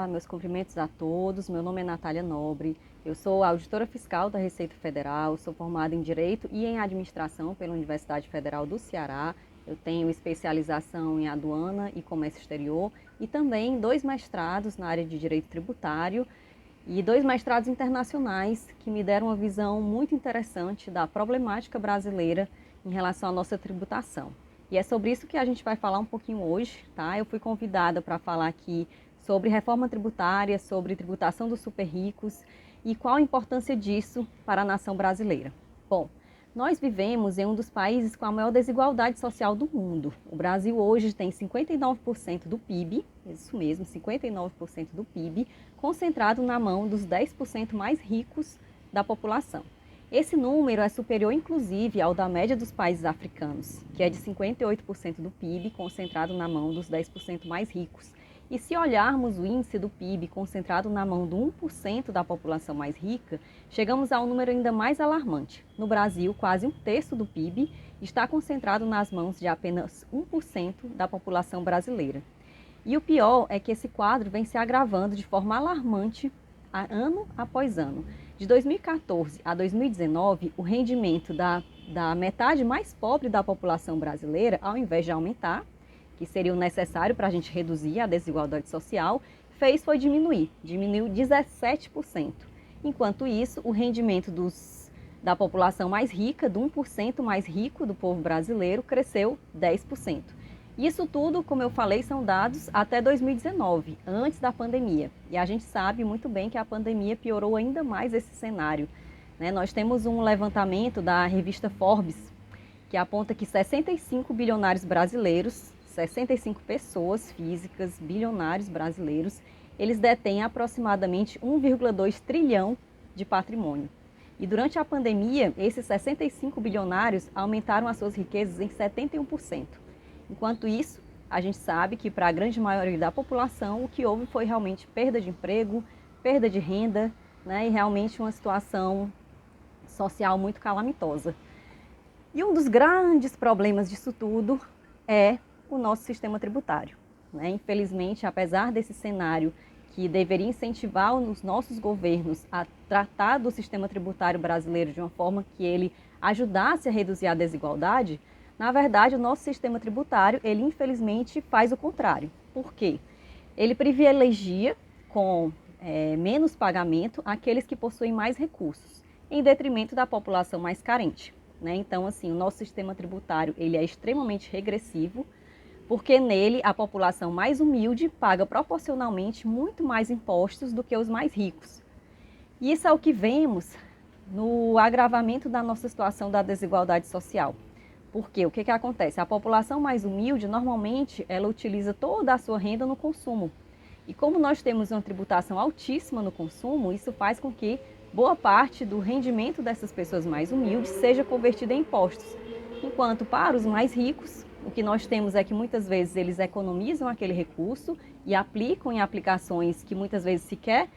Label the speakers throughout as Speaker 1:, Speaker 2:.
Speaker 1: meus cumprimentos a todos. Meu nome é Natália Nobre, eu sou auditora fiscal da Receita Federal, sou formada em Direito e em Administração pela Universidade Federal do Ceará. Eu tenho especialização em Aduana e Comércio Exterior e também 2 mestrados na área de Direito Tributário e 2 mestrados internacionais que me deram uma visão muito interessante da problemática brasileira em relação à nossa tributação. E é sobre isso que a gente vai falar um pouquinho hoje, tá? Eu fui convidada para falar aqui sobre reforma tributária, sobre tributação dos super ricos e qual a importância disso para a nação brasileira. Bom, nós vivemos em um dos países com a maior desigualdade social do mundo. O Brasil hoje tem 59% do PIB, isso mesmo, 59% do PIB, concentrado na mão dos 10% mais ricos da população. Esse número é superior, inclusive, ao da média dos países africanos, que é de 58% do PIB, concentrado na mão dos 10% mais ricos. E se olharmos o índice do PIB concentrado na mão do 1% da população mais rica, chegamos a um número ainda mais alarmante. No Brasil, quase 1/3 do PIB está concentrado nas mãos de apenas 1% da população brasileira. E o pior é que esse quadro vem se agravando de forma alarmante ano após ano. De 2014 a 2019, o rendimento da metade mais pobre da população brasileira, ao invés de aumentar, que seria o necessário para a gente reduzir a desigualdade social, foi diminuir, diminuiu 17%. Enquanto isso, o rendimento da população mais rica, do 1% mais rico do povo brasileiro, cresceu 10%. Isso tudo, como eu falei, são dados até 2019, antes da pandemia. E a gente sabe muito bem que a pandemia piorou ainda mais esse cenário, né? Nós temos um levantamento da revista Forbes, que aponta que 65 bilionários brasileiros, 65 pessoas físicas, bilionários brasileiros, eles detêm aproximadamente 1,2 trilhão de patrimônio. E durante a pandemia, esses 65 bilionários aumentaram as suas riquezas em 71%. Enquanto isso, a gente sabe que para a grande maioria da população, o que houve foi realmente perda de emprego, perda de renda, né, e realmente uma situação social muito calamitosa. E um dos grandes problemas disso tudo é o nosso sistema tributário, né? Infelizmente, apesar desse cenário que deveria incentivar os nossos governos a tratar do sistema tributário brasileiro de uma forma que ele ajudasse a reduzir a desigualdade, na verdade, o nosso sistema tributário, ele infelizmente faz o contrário. Por quê? Ele privilegia com menos pagamento aqueles que possuem mais recursos, em detrimento da população mais carente, né? Então, assim, o nosso sistema tributário, ele é extremamente regressivo, porque nele a população mais humilde paga proporcionalmente muito mais impostos do que os mais ricos. E isso é o que vemos no agravamento da nossa situação da desigualdade social. Porque o que acontece? A população mais humilde, normalmente, ela utiliza toda a sua renda no consumo. E como nós temos uma tributação altíssima no consumo, isso faz com que boa parte do rendimento dessas pessoas mais humildes seja convertida em impostos. Enquanto para os mais ricos, o que nós temos é que muitas vezes eles economizam aquele recurso e aplicam em aplicações que muitas vezes sequer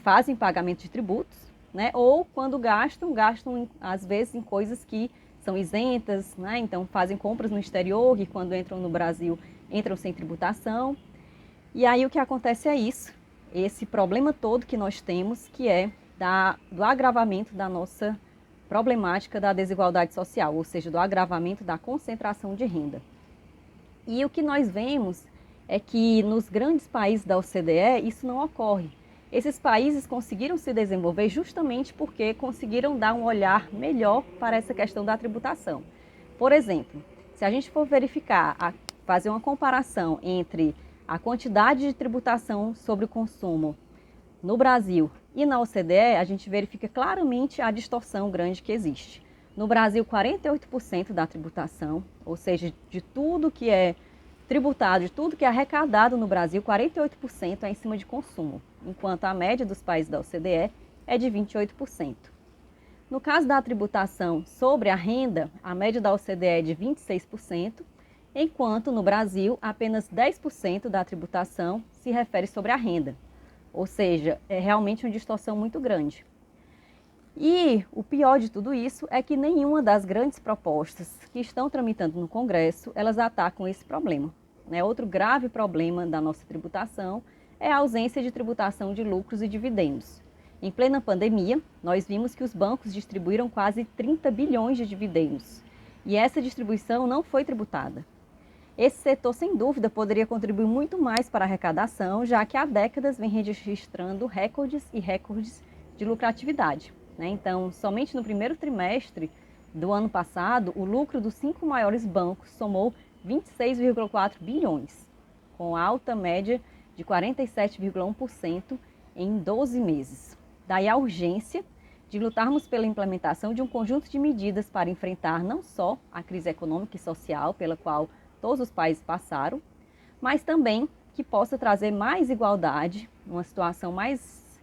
Speaker 1: fazem pagamento de tributos, né? Ou quando gastam às vezes em coisas que são isentas, né? Então fazem compras no exterior e quando entram no Brasil entram sem tributação. E aí o que acontece é isso, esse problema todo que nós temos, que é do agravamento da nossa problemática da desigualdade social, ou seja, do agravamento da concentração de renda. E o que nós vemos é que nos grandes países da OCDE isso não ocorre. Esses países conseguiram se desenvolver justamente porque conseguiram dar um olhar melhor para essa questão da tributação. Por exemplo, se a gente for verificar, fazer uma comparação entre a quantidade de tributação sobre o consumo no Brasil e na OCDE, a gente verifica claramente a distorção grande que existe. No Brasil, 48% da tributação, ou seja, de tudo que é tributado, de tudo que é arrecadado no Brasil, 48% é em cima de consumo, enquanto a média dos países da OCDE é de 28%. No caso da tributação sobre a renda, a média da OCDE é de 26%, enquanto no Brasil apenas 10% da tributação se refere sobre a renda. Ou seja, é realmente uma distorção muito grande. E o pior de tudo isso é que nenhuma das grandes propostas que estão tramitando no Congresso, elas atacam esse problema, né? Outro grave problema da nossa tributação é a ausência de tributação de lucros e dividendos. Em plena pandemia, nós vimos que os bancos distribuíram quase 30 bilhões de dividendos e essa distribuição não foi tributada. Esse setor, sem dúvida, poderia contribuir muito mais para a arrecadação, já que há décadas vem registrando recordes e recordes de lucratividade. Então, somente no primeiro trimestre do ano passado, o lucro dos 5 maiores bancos somou 26,4 bilhões, com alta média de 47,1% em 12 meses. Daí a urgência de lutarmos pela implementação de um conjunto de medidas para enfrentar não só a crise econômica e social pela qual todos os países passaram, mas também que possa trazer mais igualdade, uma situação mais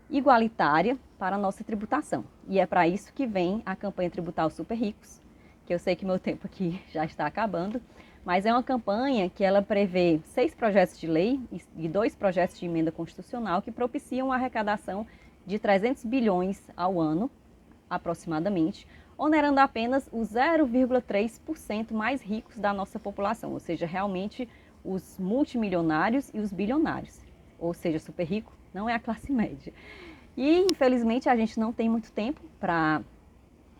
Speaker 1: igualitária para a nossa tributação. E é para isso que vem a campanha Tributar os Super Ricos, que eu sei que meu tempo aqui já está acabando, mas é uma campanha que ela prevê 6 projetos de lei e 2 projetos de emenda constitucional que propiciam a arrecadação de 300 bilhões ao ano, aproximadamente, onerando apenas os 0,3% mais ricos da nossa população, ou seja, realmente os multimilionários e os bilionários, ou seja, super rico não é a classe média. E, infelizmente, a gente não tem muito tempo para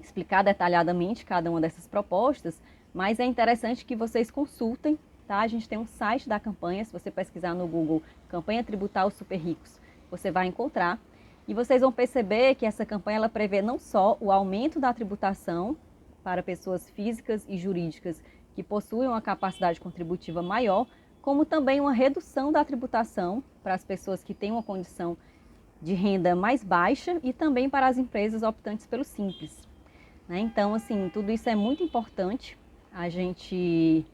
Speaker 1: explicar detalhadamente cada uma dessas propostas, mas é interessante que vocês consultem, tá? A gente tem um site da campanha, se você pesquisar no Google, Campanha Tributar os Super Ricos, você vai encontrar. E vocês vão perceber que essa campanha ela prevê não só o aumento da tributação para pessoas físicas e jurídicas que possuem uma capacidade contributiva maior, como também uma redução da tributação para as pessoas que têm uma condição de renda mais baixa e também para as empresas optantes pelo Simples. Então, assim, tudo isso é muito importante a gente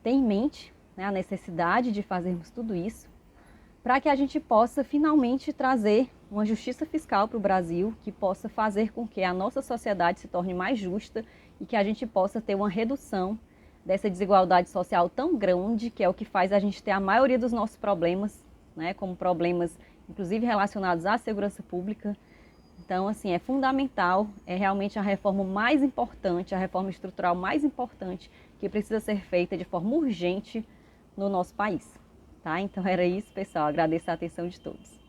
Speaker 1: ter em mente, a necessidade de fazermos tudo isso para que a gente possa finalmente trazer uma justiça fiscal para o Brasil que possa fazer com que a nossa sociedade se torne mais justa e que a gente possa ter uma redução dessa desigualdade social tão grande, que é o que faz a gente ter a maioria dos nossos problemas, como problemas, inclusive relacionados à segurança pública. Então, assim, é fundamental, é realmente a reforma mais importante, a reforma estrutural mais importante que precisa ser feita de forma urgente no nosso país. Então era isso, pessoal. Agradeço a atenção de todos.